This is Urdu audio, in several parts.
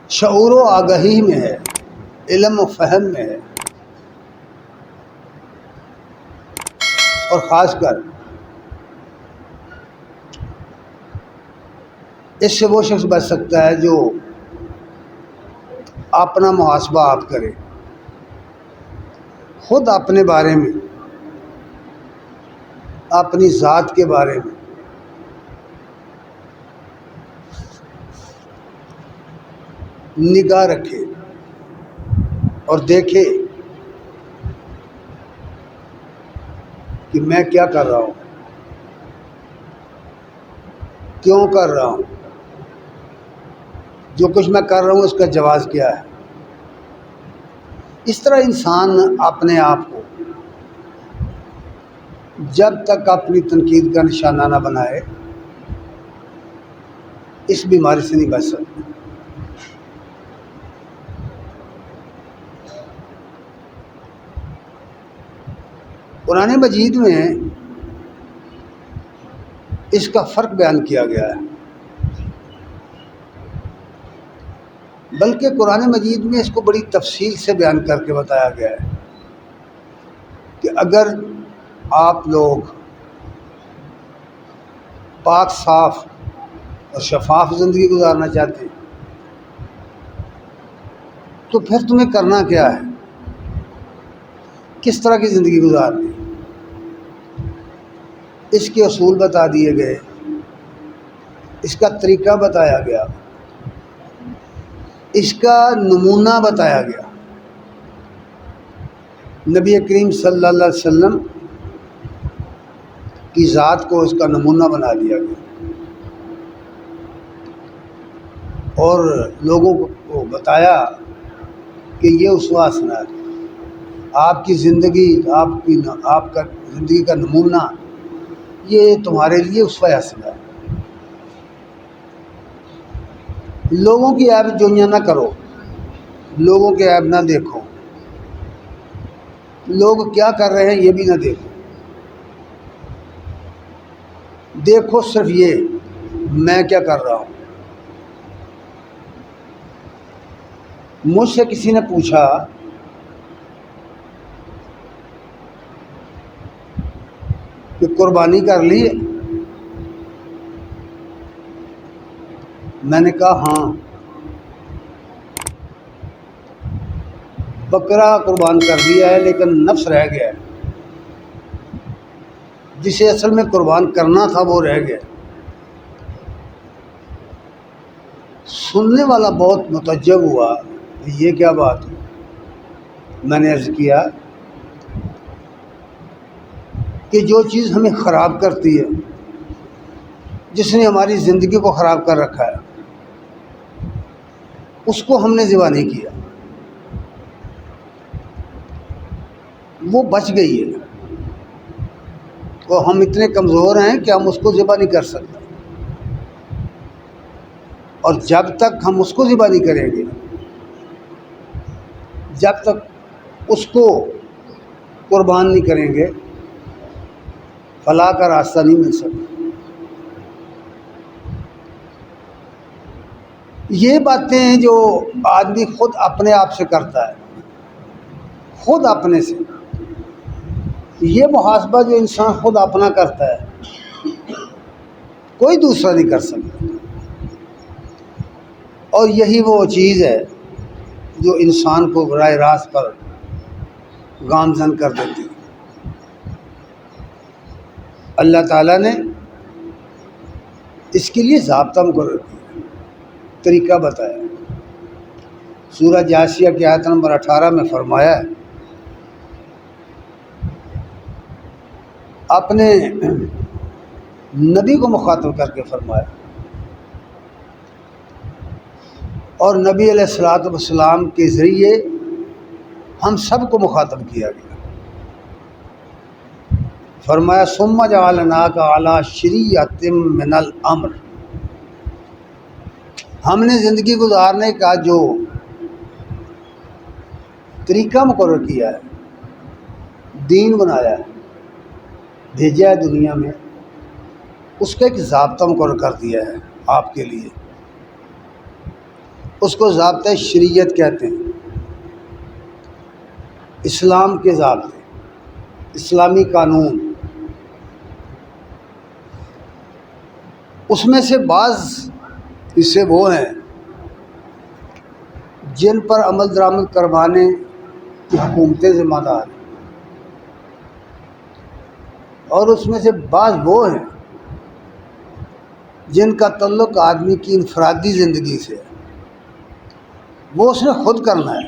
شعور و آگہی میں ہے، علم و فہم میں ہے، اور خاص کر اس سے وہ شخص بچ سکتا ہے جو اپنا محاسبہ آپ کرے، خود اپنے بارے میں، اپنی ذات کے بارے میں نگاہ رکھے اور دیکھے کہ میں کیا کر رہا ہوں، کیوں کر رہا ہوں، جو کچھ میں کر رہا ہوں اس کا جواز کیا ہے۔ اس طرح انسان اپنے آپ کو جب تک اپنی تنقید کا نشانہ نہ بنائے اس بیماری سے نہیں بچ سکتا۔ قرآن مجید میں اس کا فرق بیان کیا گیا ہے، بلکہ قرآن مجید میں اس کو بڑی تفصیل سے بیان کر کے بتایا گیا ہے کہ اگر آپ لوگ پاک صاف اور شفاف زندگی گزارنا چاہتے ہیں تو پھر تمہیں کرنا کیا ہے، کس طرح کی زندگی گزارنی، اس کے اصول بتا دیے گئے، اس کا طریقہ بتایا گیا، اس کا نمونہ بتایا گیا۔ نبی کریم صلی اللہ علیہ وسلم کی ذات کو اس کا نمونہ بنا دیا گیا اور لوگوں کو بتایا کہ یہ اسوہ حسنہ ہے، آپ کی زندگی، آپ کا زندگی کا نمونہ یہ تمہارے لیے اسوہ حسنہ ہے۔ لوگوں کی عیب جوئیاں نہ کرو، لوگوں کے عیب نہ دیکھو، لوگ کیا کر رہے ہیں یہ بھی نہ دیکھو، دیکھو صرف یہ میں کیا کر رہا ہوں۔ مجھ سے کسی نے پوچھا کہ قربانی کر لی ہے؟ میں نے کہا ہاں، بکرا قربان کر دیا ہے لیکن نفس رہ گیا ہے، جسے اصل میں قربان کرنا تھا وہ رہ گیا۔ سننے والا بہت متعجب ہوا، یہ کیا بات ہے؟ میں نے عرض کیا کہ جو چیز ہمیں خراب کرتی ہے، جس نے ہماری زندگی کو خراب کر رکھا ہے، اس کو ہم نے ذبح نہیں کیا، وہ بچ گئی ہے، اور ہم اتنے کمزور ہیں کہ ہم اس کو ذبح نہیں کر سکتے، اور جب تک ہم اس کو ذبح نہیں کریں گے، جب تک اس کو قربان نہیں کریں گے، فلاح کا راستہ نہیں مل سکتا۔ یہ باتیں جو آدمی خود اپنے آپ سے کرتا ہے، خود اپنے سے، یہ محاسبہ جو انسان خود اپنا کرتا ہے کوئی دوسرا نہیں کر سکتا، اور یہی وہ چیز ہے جو انسان کو براہ راست پر گامزن کر دیتی ہے۔ اللہ تعالیٰ نے اس کے لیے ضابطہ مقرر کیا، طریقہ بتایا۔ سورہ جاسیہ کی آیت نمبر 18 میں فرمایا ہے، اپنے نبی کو مخاطب کر کے فرمایا، اور نبی علیہ الصلوۃ والسلام کے ذریعے ہم سب کو مخاطب کیا گیا۔ فرمایا ثم جعلناک علی شریعۃ من الامر، ہم نے زندگی گزارنے کا جو طریقہ مقرر کیا ہے، دین بنایا ہے، بھیجا ہے دنیا میں، اس کا ایک ضابطہ مقرر کر دیا ہے آپ کے لیے۔ اس کو ضابطۂ شریعت کہتے ہیں، اسلام کے ضابطے، اسلامی قانون۔ اس میں سے بعض حصے وہ ہیں جن پر عمل درآمد کروانے کی حکومتیں ذمہ دار ہیں، اور اس میں سے بعض وہ ہیں جن کا تعلق آدمی کی انفرادی زندگی سے ہے، وہ اس نے خود کرنا ہے۔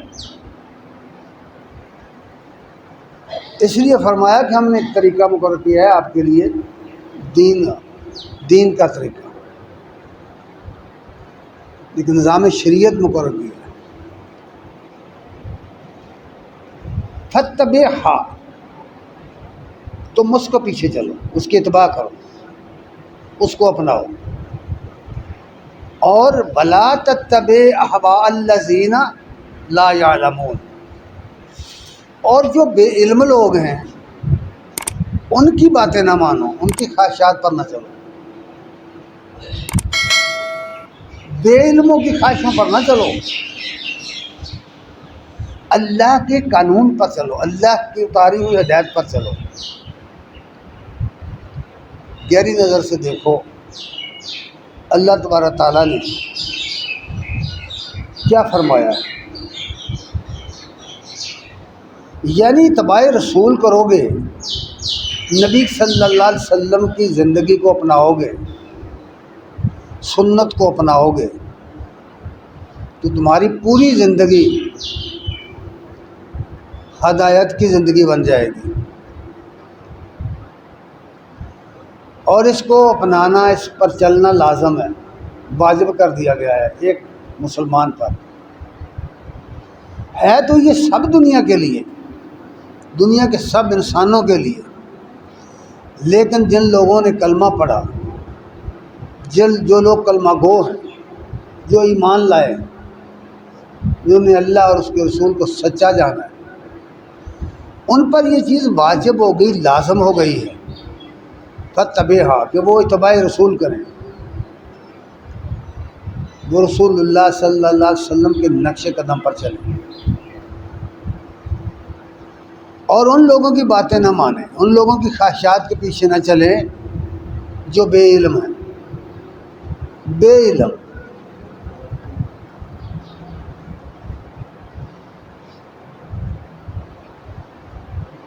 اس لیے فرمایا کہ ہم نے ایک طریقہ مقرر کیا ہے آپ کے لیے، دین کا طریقہ، ایک نظام شریعت مقرر کیا ہے۔ فاتبعھا، تم اس کو پیچھے چلو، اس کی اتباع کرو، اس کو اپناؤ، اور ولا تتبع اہواء الذین لا یعلمون، اور جو بے علم لوگ ہیں ان کی باتیں نہ مانو، ان کی خواہشات پر نہ چلو، بے علموں کی خواہشوں پر نہ چلو، اللہ کے قانون پر چلو، اللہ کی اتاری ہوئی ہدایت پر چلو۔ گہری نظر سے دیکھو اللہ تبارک تعالیٰ نے کیا فرمایا ہے، یعنی اتباع رسول کرو گے، نبی صلی اللہ علیہ وسلم کی زندگی کو اپناؤ گے، سنت کو اپناؤ گے، تو تمہاری پوری زندگی ہدایت کی زندگی بن جائے گی، اور اس کو اپنانا، اس پر چلنا لازم ہے، واجب کر دیا گیا ہے ایک مسلمان پر۔ ہے تو یہ سب دنیا کے لیے، دنیا کے سب انسانوں کے لیے، لیکن جن لوگوں نے کلمہ پڑھا، جو لوگ کلمہ گو ہیں، جو ایمان لائے، جنہوں نے اللہ اور اس کے رسول کو سچا جانا ہے، ان پر یہ چیز واجب ہو گئی، لازم ہو گئی ہے، فاتبعھا، کہ وہ اتباع رسول کریں، وہ رسول اللہ صلی اللہ علیہ وسلم کے نقش قدم پر چلیں، اور ان لوگوں کی باتیں نہ مانیں، ان لوگوں کی خواہشات کے پیچھے نہ چلیں جو بے علم ہیں، بے علم۔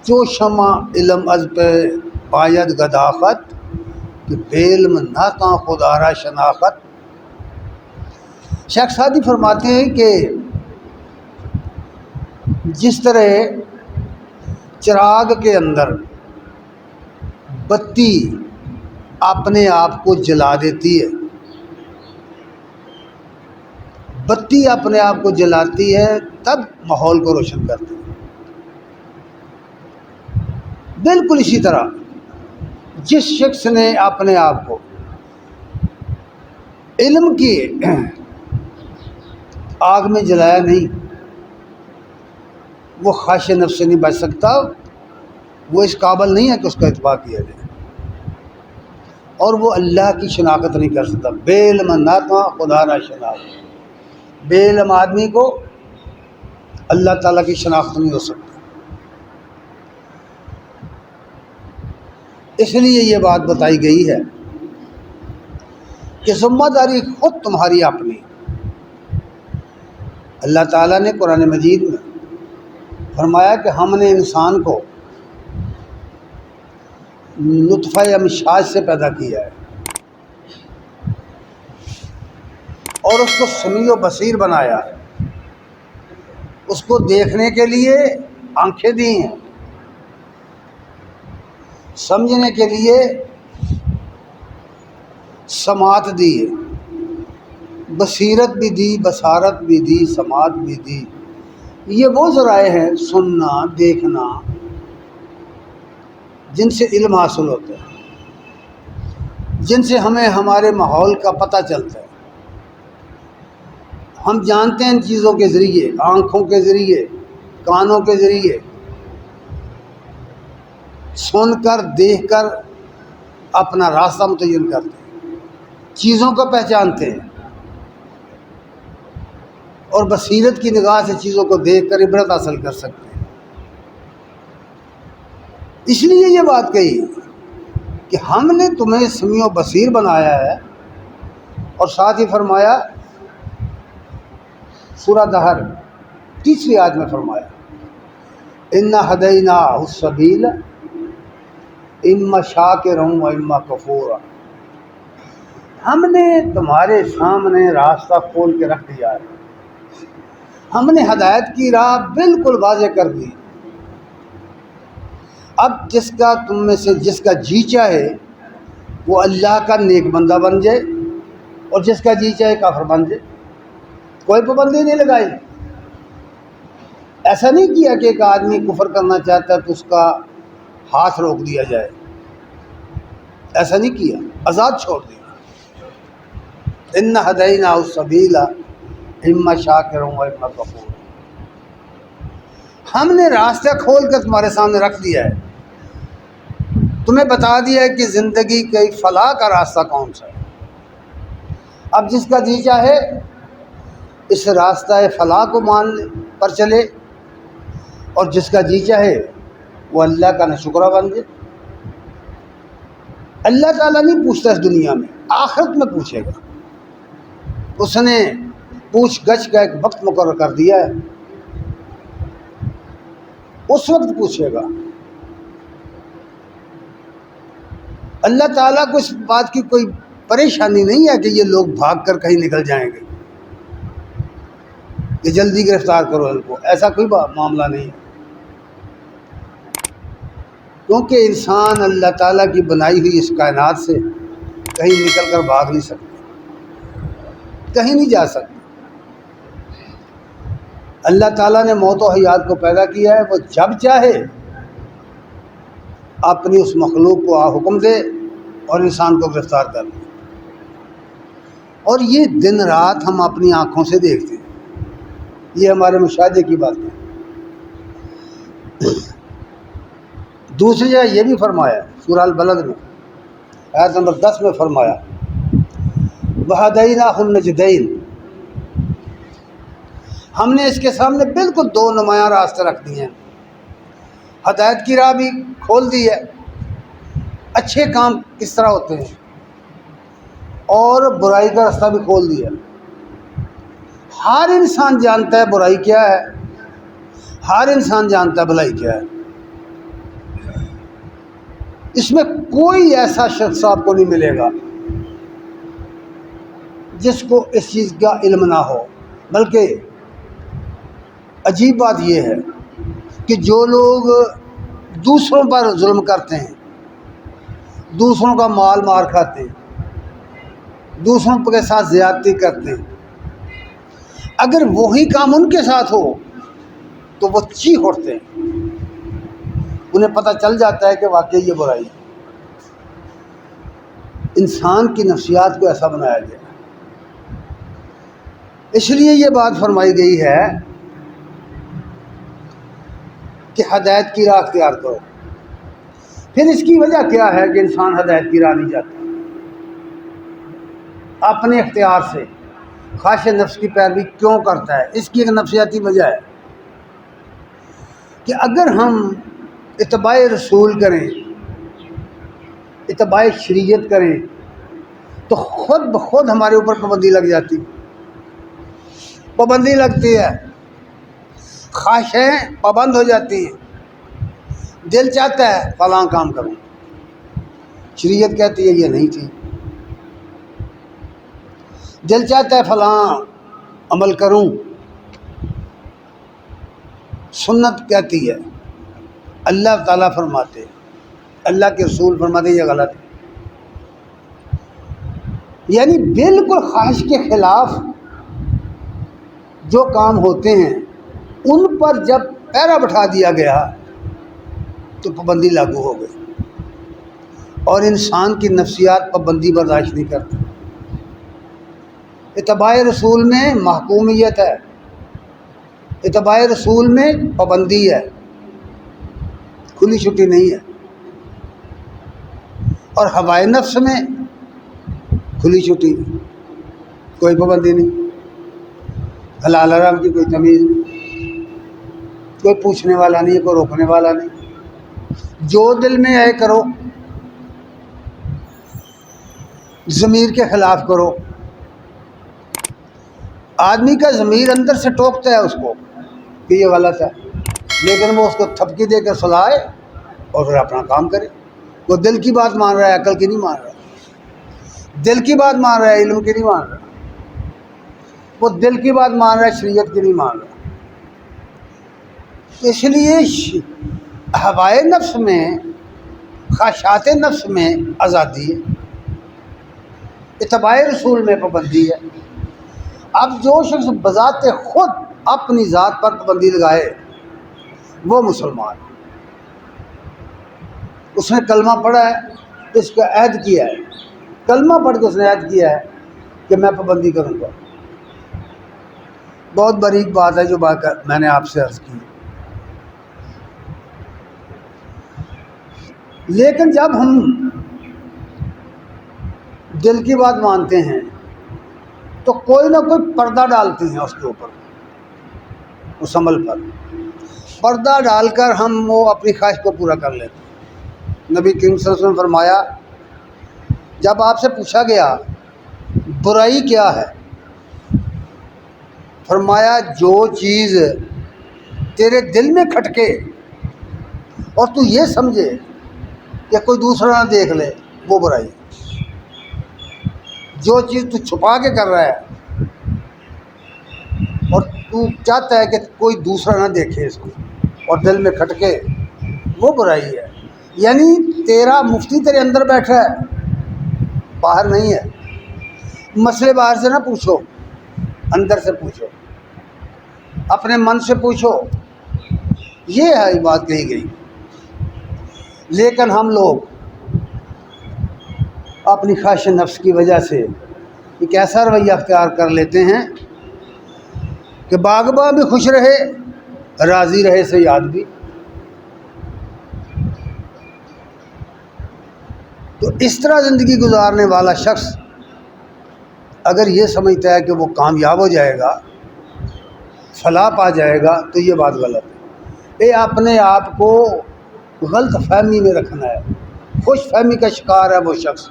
جو شمع علم از پہ پاید گداخت، کہ بے علم نہ کہاں خودآرا شناخت۔ شیخ سعدی فرماتے ہیں کہ جس طرح چراغ کے اندر بتی اپنے آپ کو جلا دیتی ہے، بتی اپنے آپ کو جلاتی ہے تب ماحول کو روشن کرتی ہے، بالکل اسی طرح جس شخص نے اپنے آپ کو علم کی آگ میں جلایا نہیں، وہ خواہش نفس سے نہیں بچ سکتا، وہ اس قابل نہیں ہے کہ اس کا اتباع کیا جائے، اور وہ اللہ کی شناخت نہیں کر سکتا۔ بے علم نہ تو خدا نہ شناخت، بے علم آدمی کو اللہ تعالیٰ کی شناخت نہیں ہو سکتی۔ اس لیے یہ بات بتائی گئی ہے کہ ذمہ داری خود تمہاری اپنی۔ اللہ تعالیٰ نے قرآن مجید میں فرمایا کہ ہم نے انسان کو نطفہ امشاج سے پیدا کیا ہے، اور اس کو سمیع و بصیر بنایا ہے، اس کو دیکھنے کے لیے آنکھیں دی ہیں، سمجھنے کے لیے سماعت دی ہے، بصیرت بھی دی، بصارت بھی دی، سماعت بھی دی۔ یہ وہ ذرائع ہیں، سننا، دیکھنا، جن سے علم حاصل ہوتا ہے، جن سے ہمیں ہمارے ماحول کا پتہ چلتا ہے۔ ہم جانتے ہیں ان چیزوں کے ذریعے، آنکھوں کے ذریعے، کانوں کے ذریعے، سن کر، دیکھ کر اپنا راستہ متعین کرتے ہیں، چیزوں کو پہچانتے ہیں۔ اور بصیرت کی نگاہ سے چیزوں کو دیکھ کر عبرت حاصل کر سکتے ہیں۔ اس لیے یہ بات کہی کہ ہم نے تمہیں سمیع و بصیر بنایا ہے، اور ساتھ ہی فرمایا سورہ دہر 3 آیت میں فرمایا اِنَّا هَدَيْنَاهُ السَّبِيلَ اِمَّا شَاكِرًا وَإِمَّا كَفُورًا۔ ہم نے تمہارے سامنے راستہ کھول کے رکھ دیا ہے، ہم نے ہدایت کی راہ بالکل واضح کر دی۔ اب جس کا تم میں سے جس کا جی چاہے وہ اللہ کا نیک بندہ بن جائے، اور جس کا جی چاہے کافر بن جائے، کوئی پابندی نہیں لگائی۔ ایسا نہیں کیا کہ ایک آدمی کفر کرنا چاہتا ہے تو اس کا ہاتھ روک دیا جائے، ایسا نہیں کیا، آزاد چھوڑ دیا۔ اِنَّا هَدَيْنَاهُ السَّبِيلَ اِمَّا شَاكِرًا وَإِمَّا كَفُورًا۔ ہم نے راستہ کھول کر تمہارے سامنے رکھ دیا ہے، تمہیں بتا دیا ہے کہ زندگی کے فلاح کا راستہ کون سا ہے۔ اب جس کا جی چاہے اس راستہ فلاح کو مان لے پر چلے، اور جس کا جی چاہے وہ اللہ کا ناشکرہ بن جائے۔ اللہ تعالیٰ نہیں پوچھتا اس دنیا میں، آخرت میں پوچھے گا۔ اس نے پوچھ گچھ کا ایک وقت مقرر کر دیا ہے، اس وقت پوچھے گا۔ اللہ تعالیٰ کو اس بات کی کوئی پریشانی نہیں ہے کہ یہ لوگ بھاگ کر کہیں نکل جائیں گے کہ جلدی گرفتار کرو ان کو، ایسا کوئی معاملہ نہیں ہے، کیونکہ انسان اللہ تعالیٰ کی بنائی ہوئی اس کائنات سے کہیں نکل کر بھاگ نہیں سکتا، کہیں نہیں جا سکتا۔ اللہ تعالیٰ نے موت و حیات کو پیدا کیا ہے، وہ جب چاہے اپنی اس مخلوق کو حکم دے اور انسان کو گرفتار کر لے، اور یہ دن رات ہم اپنی آنکھوں سے دیکھتے ہیں، یہ ہمارے مشاہدے کی بات ہے۔ دوسری جگہ یہ بھی فرمایا سورہ البلد میں آیت نمبر 10 میں فرمایا وَهَدَيْنَاهُ النَّجْدَيْنِ، ہم نے اس کے سامنے بالکل 2 نمایاں راستے رکھ دیے ہیں، ہدایت کی راہ بھی کھول دی ہے، اچھے کام کس طرح ہوتے ہیں، اور برائی کا راستہ بھی کھول دیا۔ ہر انسان جانتا ہے برائی کیا ہے، ہر انسان جانتا ہے بھلائی کیا ہے۔ اس میں کوئی ایسا شخص آپ کو نہیں ملے گا جس کو اس چیز کا علم نہ ہو، بلکہ عجیب بات یہ ہے کہ جو لوگ دوسروں پر ظلم کرتے ہیں، دوسروں کا مال مار کھاتے ہیں، دوسروں کے ساتھ زیادتی کرتے ہیں، اگر وہی کام ان کے ساتھ ہو تو وہ چیخ اٹھتے ہیں، انہیں پتہ چل جاتا ہے کہ واقعی یہ برائی ہے۔ انسان کی نفسیات کو ایسا بنایا گیا، اس لیے یہ بات فرمائی گئی ہے کہ ہدایت کی راہ اختیار کرو۔ پھر اس کی وجہ کیا ہے کہ انسان ہدایت کی راہ نہیں جاتا؟ اپنے اختیار سے خواہش نفس کی پیروی کیوں کرتا ہے؟ اس کی ایک نفسیاتی وجہ ہے کہ اگر ہم اتباع رسول کریں، اتباع شریعت کریں، تو خود بخود ہمارے اوپر پابندی لگ جاتی، پابندی لگتی ہے، خواہشیں پابند ہو جاتی ہیں، دل چاہتا ہے فلاں کام کروں، شریعت کہتی ہے یہ نہیں تھی، دل چاہتا ہے فلاں عمل کروں، سنت کہتی ہے، اللہ تعالیٰ فرماتے، اللہ کے رسول فرماتے یہ غلط ہے۔ یعنی بالکل خواہش کے خلاف جو کام ہوتے ہیں ان پر جب پیرا بٹھا دیا گیا تو پابندی لاگو ہو گئی، اور انسان کی نفسیات پابندی برداشت نہیں کرتی۔ اتباع رسول میں محکومیت ہے، اتباع رسول میں پابندی ہے، کھلی چھٹی نہیں ہے، اور ہوائے نفس میں کھلی چھٹی، کوئی پابندی نہیں۔ حلال حرام کی کوئی تمیز نہیں، کوئی پوچھنے والا نہیں، کوئی روکنے والا نہیں، جو دل میں آئے کرو، ضمیر کے خلاف کرو۔ آدمی کا ضمیر اندر سے ٹوکتا ہے اس کو کہ یہ غلط ہے، لیکن وہ اس کو تھپکی دے کر سلائے اور پھر اپنا کام کرے۔ وہ دل کی بات مان رہا ہے، عقل کی نہیں مان رہا، دل کی بات مان رہا ہے، علم کی نہیں مان رہا، وہ دل کی بات مان رہا ہے، شریعت کی نہیں مان رہا۔ اس لیے ہوائے نفس میں، خواہشات نفس میں آزادی ہے، اتباع رسول میں پابندی ہے۔ اب جو شخص بذات خود اپنی ذات پر پابندی لگائے وہ مسلمان، اس نے کلمہ پڑھا ہے، اس کا عہد کیا ہے، کلمہ پڑھ کے اس نے عہد کیا ہے کہ میں پابندی کروں گا۔ بہت باریک بات ہے جو بات میں نے آپ سے عرض کی۔ لیکن جب ہم دل کی بات مانتے ہیں تو کوئی نہ کوئی پردہ ڈالتے ہیں اس کے اوپر، اس عمل پر پردہ ڈال کر ہم وہ اپنی خواہش کو پورا کر لیتے ہیں۔ نبی کریم صلی اللہ علیہ وسلم نے فرمایا، جب آپ سے پوچھا گیا برائی کیا ہے، فرمایا جو چیز تیرے دل میں کھٹکے اور تو یہ سمجھے کہ کوئی دوسرا نہ دیکھ لے، وہ برائی۔ جو چیز تو چھپا کے کر رہا ہے اور تو چاہتا ہے کہ کوئی دوسرا نہ دیکھے اس کو اور دل میں کھٹکے، وہ برائی ہے۔ یعنی تیرا مفتی تیرے اندر بیٹھا ہے، باہر نہیں ہے۔ مسئلے باہر سے نہ پوچھو، اندر سے پوچھو، اپنے من سے پوچھو، یہ ہے بات کہی گئی۔ لیکن ہم لوگ اپنی خواہش نفس کی وجہ سے ایک ایسا رویہ اختیار کر لیتے ہیں کہ باغباں بھی خوش رہے، راضی رہے صیاد بھی۔ تو اس طرح زندگی گزارنے والا شخص اگر یہ سمجھتا ہے کہ وہ کامیاب ہو جائے گا، فلاح پا جائے گا، تو یہ بات غلط ہے۔ یہ اپنے آپ کو غلط فہمی میں رکھنا ہے، خوش فہمی کا شکار ہے وہ شخص۔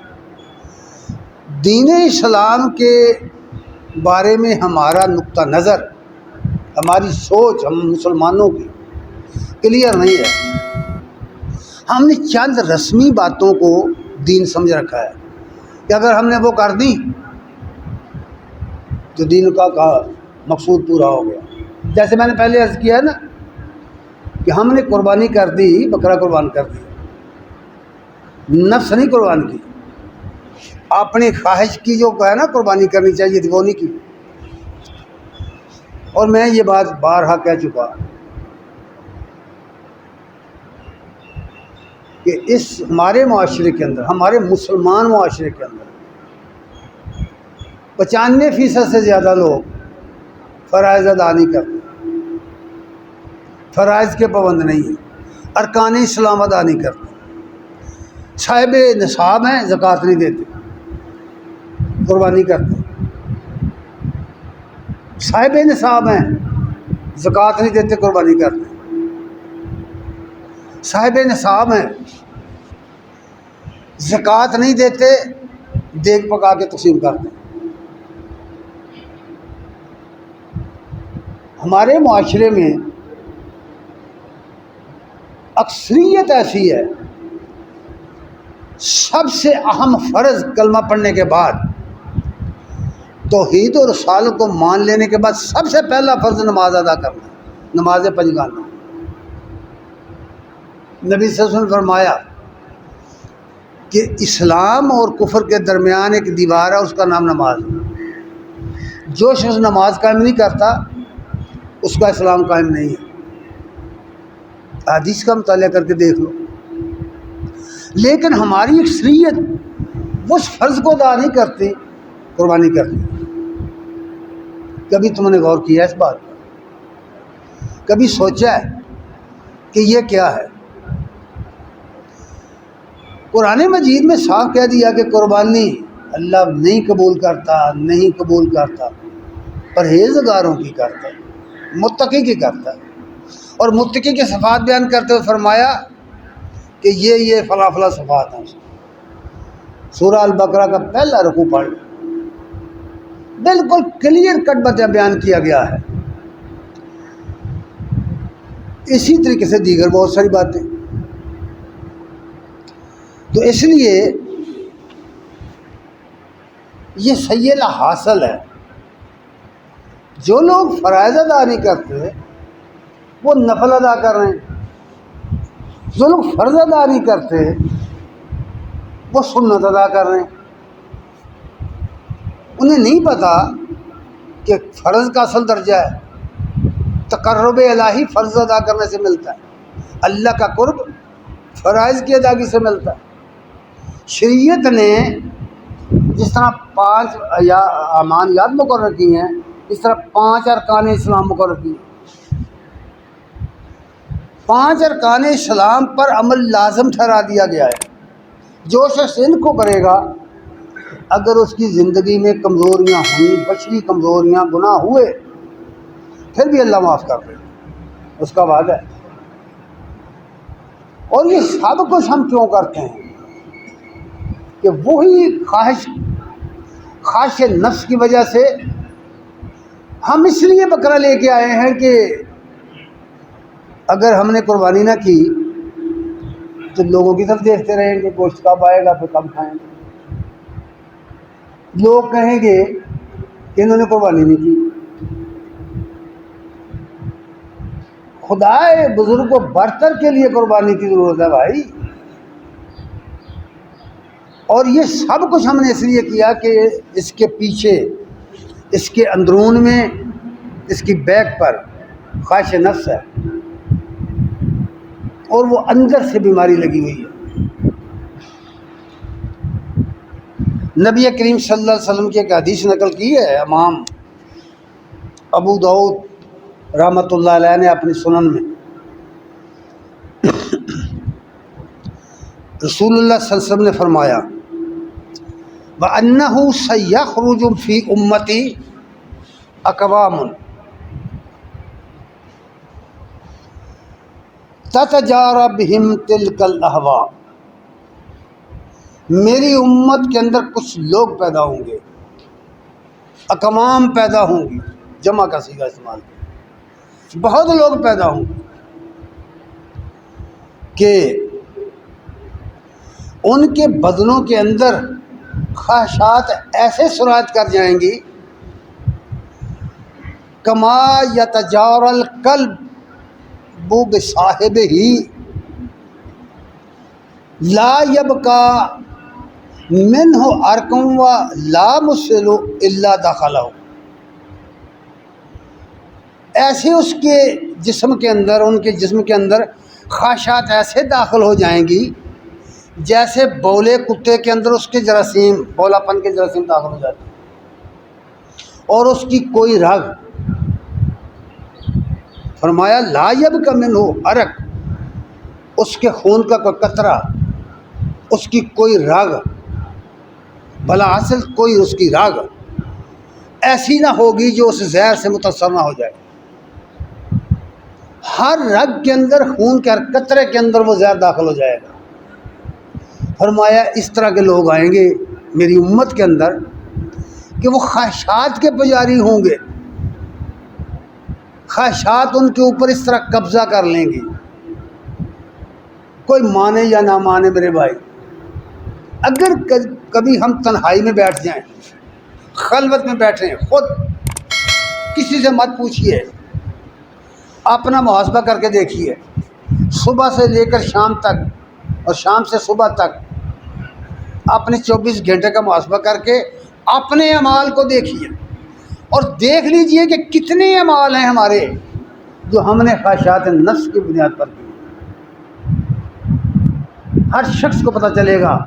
دین اسلام کے بارے میں ہمارا نقطہ نظر، ہماری سوچ، ہم مسلمانوں کی کلیئر نہیں ہے۔ ہم نے چند رسمی باتوں کو دین سمجھ رکھا ہے کہ اگر ہم نے وہ کر دی تو دین کا مقصود پورا ہو گیا۔ جیسے میں نے پہلے عرض کیا ہے نا کہ ہم نے قربانی کر دی، بکرا قربان کر دی، نفس نہیں قربان کی، اپنی خواہش کی جو ہے نا قربانی کرنی چاہیے تھی وہ نہیں کی۔ اور میں یہ بات بارہا کہہ چکا کہ اس ہمارے معاشرے کے اندر، ہمارے مسلمان معاشرے کے اندر 95% سے زیادہ لوگ فرائض ادا نہیں کرتے، فرائض کے پابند نہیں ہیں، ارکان اسلام ادا نہیں کرتے، صاحب نصاب ہیں زکوٰۃ نہیں دیتے، قربانی کرتے، صاحب نصاب ہیں زکوٰۃ نہیں دیتے، قربانی کرتے، صاحب نصاب ہیں زکوٰۃ نہیں دیتے، دیگ پکا کے تقسیم کرتے ہیں۔ ہمارے معاشرے میں اکثریت ایسی ہے، سب سے اہم فرض کلمہ پڑھنے کے بعد، توحید اور رسالت کو مان لینے کے بعد سب سے پہلا فرض نماز ادا کرنا، نماز پنجگانہ۔ نبی صلی اللہ علیہ وسلم نے فرمایا کہ اسلام اور کفر کے درمیان ایک دیوار ہے، اس کا نام نماز ہے۔ جو شخص نماز قائم نہیں کرتا اس کا اسلام قائم نہیں ہے۔ حدیث کا مطالعہ کر کے دیکھ لو۔ لیکن ہماری اکثریت اس فرض کو ادا نہیں کرتی، قربانی کرتی۔ کبھی تم نے غور کیا اس بات پر؟ کبھی سوچا ہے کہ یہ کیا ہے؟ قرآن مجید میں صاف کہہ دیا کہ قربانی اللہ نہیں قبول کرتا، نہیں قبول کرتا۔ پرہیزگاروں کی کرتا ہے، متقی کی کرتا ہے۔ اور متقی کے صفات بیان کرتے ہوئے فرمایا کہ یہ فلاں فلاں صفات ہیں۔ سورہ البقرہ کا پہلا رکوع پڑھ لیں، بالکل کلیئر کٹ بیان کیا گیا ہے۔ اسی طریقے سے دیگر بہت ساری باتیں۔ تو اس لیے یہ سید حاصل ہے۔ جو لوگ فرائض ادا نہیں کرتے وہ نفل ادا کر رہے ہیں، جو لوگ فرض ادا نہیں کرتے وہ سنت ادا کر رہے ہیں۔ انہیں نہیں پتہ کہ فرض کا اصل درجہ ہے، تقرب الہی فرض ادا کرنے سے ملتا ہے، اللہ کا قرب فرائض کی ادائیگی سے ملتا ہے۔ شریعت نے جس طرح 5 اعمال مقرر کی ہیں، اس طرح 5 ارکان اسلام مقرر کی ہیں۔ 5 ارکان اسلام پر عمل لازم ٹھہرا دیا گیا ہے۔ جو شخص ان کو کرے گا، اگر اس کی زندگی میں کمزوریاں ہوئیں، بشری کمزوریاں، گناہ ہوئے، پھر بھی اللہ معاف کر دے، اس کا وعدہ ہے۔ اور یہ سب کچھ ہم کیوں کرتے ہیں؟ کہ وہی خواہش نفس کی وجہ سے ہم اس لیے بکرا لے کے آئے ہیں کہ اگر ہم نے قربانی نہ کی تو لوگوں کی طرف دیکھتے رہیں گے، گوشت کب آئے گا، پھر کب کھائیں گے۔ لوگ کہیں گے کہ انہوں نے قربانی نہیں کی۔ خدائے بزرگ و برتر کے لیے قربانی کی ضرورت ہے بھائی۔ اور یہ سب کچھ ہم نے اس لیے کیا کہ اس کے پیچھے، اس کے اندرون میں، اس کی بیک پر خواہش نفس ہے، اور وہ اندر سے بیماری لگی ہوئی ہے۔ نبی کریم صلی اللہ علیہ وسلم کی ایک حدیث نقل کی ہے امام ابو داؤد رحمۃ اللہ علیہ نے اپنی سنن میں۔ رسول اللہ صلی اللہ علیہ وسلم نے فرمایا وَأَنَّهُ سَيَخْرُجُ فِي أُمَّتِي أَقْوَامٌ تَتَجَارَى بِهِمْ تِلْكَ الْأَهْوَاءُ، میری امت کے اندر کچھ لوگ پیدا ہوں گے، اقوام پیدا ہوں گی، جمع کا صیغہ استعمال کریں، بہت لوگ پیدا ہوں گے کہ ان کے بدنوں کے اندر خواہشات ایسے سرایت کر جائیں گی کما یتجار الکلب بصاحبہ لا یبقى منہ ارکم و لا مسل الا دخلہ، ایسے اس کے جسم کے اندر، ان کے جسم کے اندر خواہشات ایسے داخل ہو جائیں گی جیسے بولے کتے کے اندر اس کے جراثیم، بولا پن کے جراثیم داخل ہو جاتے ہیں، اور اس کی کوئی رگ، فرمایا لا یبقى منہ عرق، اس کے خون کا کوئی قطرہ، اس کی کوئی رگ، بلا اصل کوئی اس کی رگ ایسی نہ ہوگی جو اس زہر سے متاثر نہ ہو جائے۔ ہر رگ کے اندر، خون کے ہر قطرے کے اندر وہ زہر داخل ہو جائے گا۔ فرمایا اس طرح کے لوگ آئیں گے میری امت کے اندر کہ وہ خواہشات کے پجاری ہوں گے، خواہشات ان کے اوپر اس طرح قبضہ کر لیں گی، کوئی مانے یا نہ مانے میرے بھائی۔ اگر کبھی ہم تنہائی میں بیٹھ جائیں، خلوت میں بیٹھیں، خود کسی سے مت پوچھئے، اپنا محاسبہ کر کے دیکھیے، صبح سے لے کر شام تک اور شام سے صبح تک اپنے 24 گھنٹے کا محاسبہ کر کے اپنے اعمال کو دیکھیے، اور دیکھ لیجئے کہ کتنے اعمال ہیں ہمارے جو ہم نے خواہشات نفس کی بنیاد پر کی۔ ہر شخص کو پتہ چلے گا،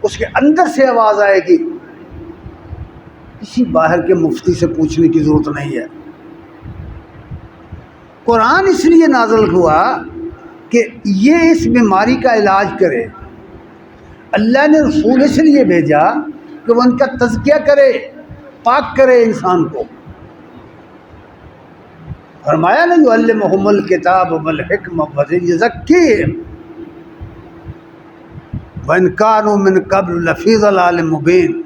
اس کے اندر سے آواز آئے گی، کسی باہر کے مفتی سے پوچھنے کی ضرورت نہیں ہے۔ قرآن اس لیے نازل ہوا کہ یہ اس بیماری کا علاج کرے۔ اللہ نے رسول اس لیے بھیجا کہ وہ ان کا تزکیہ کرے، پاک کرے انسان کو، فرمایا نا یعلمہم الکتاب والحکمۃ ویزکیہم وَإِن كَانُوا مِن قَبْلُ لَفِي ضَلَالٍ مُبِينٍ.